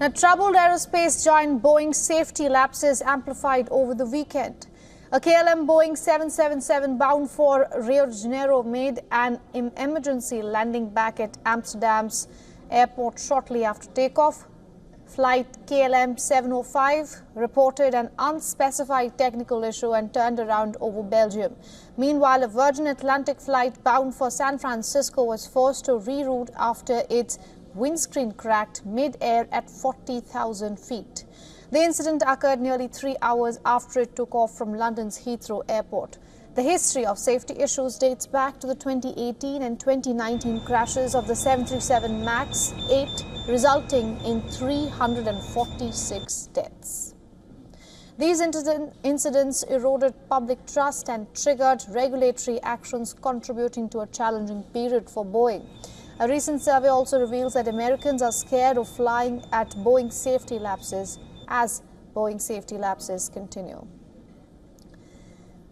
Now, troubled aerospace giant Boeing safety lapses amplified over the weekend. A KLM Boeing 777 bound for Rio de Janeiro made an emergency landing back at Amsterdam's airport shortly after takeoff. Flight KLM 705 reported an unspecified technical issue and turned around over Belgium. Meanwhile, a Virgin Atlantic flight bound for San Francisco was forced to reroute after its windscreen cracked mid-air at 40,000 feet. The incident occurred nearly 3 hours after it took off from London's Heathrow Airport. The history of safety issues dates back to the 2018 and 2019 crashes of the 737 MAX 8, resulting in 346 deaths. These incidents eroded public trust and triggered regulatory actions, contributing to a challenging period for Boeing. A recent survey also reveals that Americans are scared of flying at Boeing safety lapses as Boeing safety lapses continue.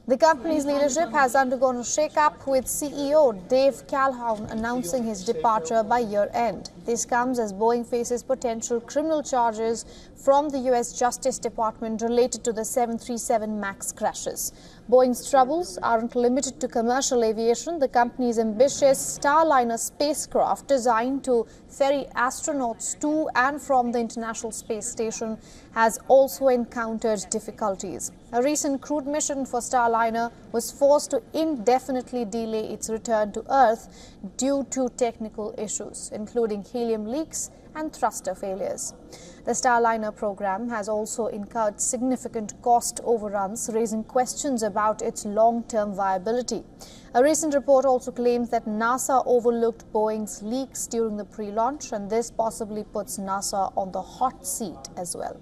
The company's leadership has undergone a shake-up, with CEO Dave Calhoun announcing his departure by year-end. This comes as Boeing faces potential criminal charges from the U.S. Justice Department related to the 737 MAX crashes. Boeing's troubles aren't limited to commercial aviation. The company's ambitious Starliner spacecraft, designed to ferry astronauts to and from the International Space Station, has also encountered difficulties. A recent crewed mission for Starliner was forced to indefinitely delay its return to Earth due to technical issues, including helium leaks and thruster failures. The Starliner program has also incurred significant cost overruns, raising questions about its long-term viability. A recent report also claims that NASA overlooked Boeing's leaks during the pre-launch, and this possibly puts NASA on the hot seat as well.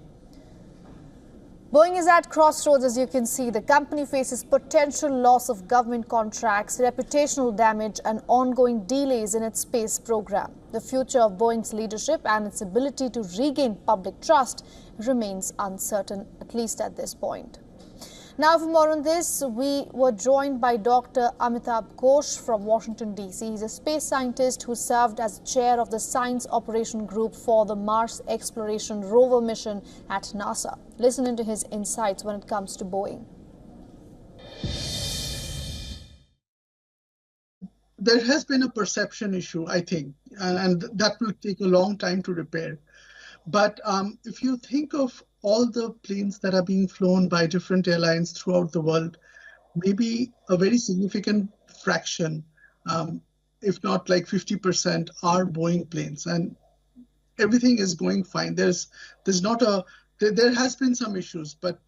Boeing is at crossroads, as you can see. The company faces potential loss of government contracts, reputational damage, and ongoing delays in its space program. The future of Boeing's leadership and its ability to regain public trust remains uncertain, at least at this point. Now, for more on this, we were joined by Dr. Amitabh Ghosh from Washington, D.C. He's a space scientist who served as chair of the Science Operation Group for the Mars Exploration Rover mission at NASA. Listen into his insights when it comes to Boeing. There has been a perception issue, I think, and that will take a long time to repair. But if you think of all the planes that are being flown by different airlines throughout the world, maybe a very significant fraction, if not like 50%, are Boeing planes, and everything is going fine. There has been some issues, but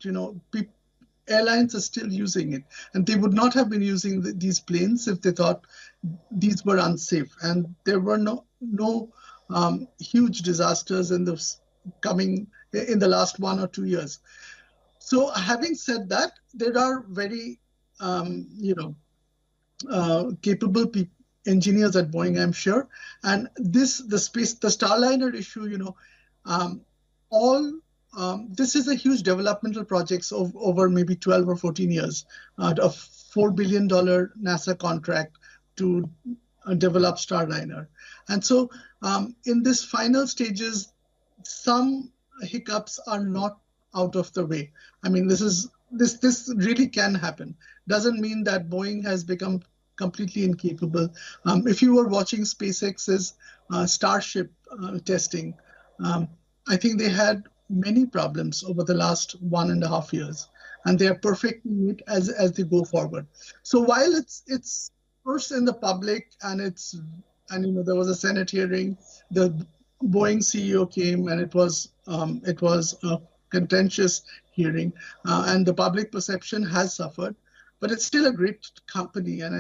airlines are still using it, and they would not have been using these planes if they thought these were unsafe. And there were no huge disasters in the last 1 or 2 years. So having said that, there are very capable engineers at Boeing, I'm sure. And the Starliner issue, this is a huge developmental projects over maybe 12 or 14 years, a $4 billion NASA contract to develop Starliner. And so in this final stages, some hiccups are not out of the way. I mean, this really can happen. Doesn't mean that Boeing has become completely incapable. If you were watching SpaceX's Starship testing, I think they had many problems over the last 1.5 years, and they are perfecting it as they go forward. So while it's first in the public, and there was a Senate hearing, the Boeing CEO came, and it was a contentious hearing, and the public perception has suffered, but it's still a great company, and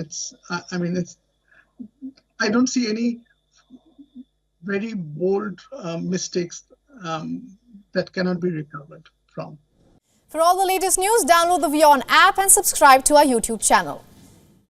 I don't see any very bold mistakes that cannot be recovered from. For all the latest news, download the WION app and subscribe to our YouTube channel.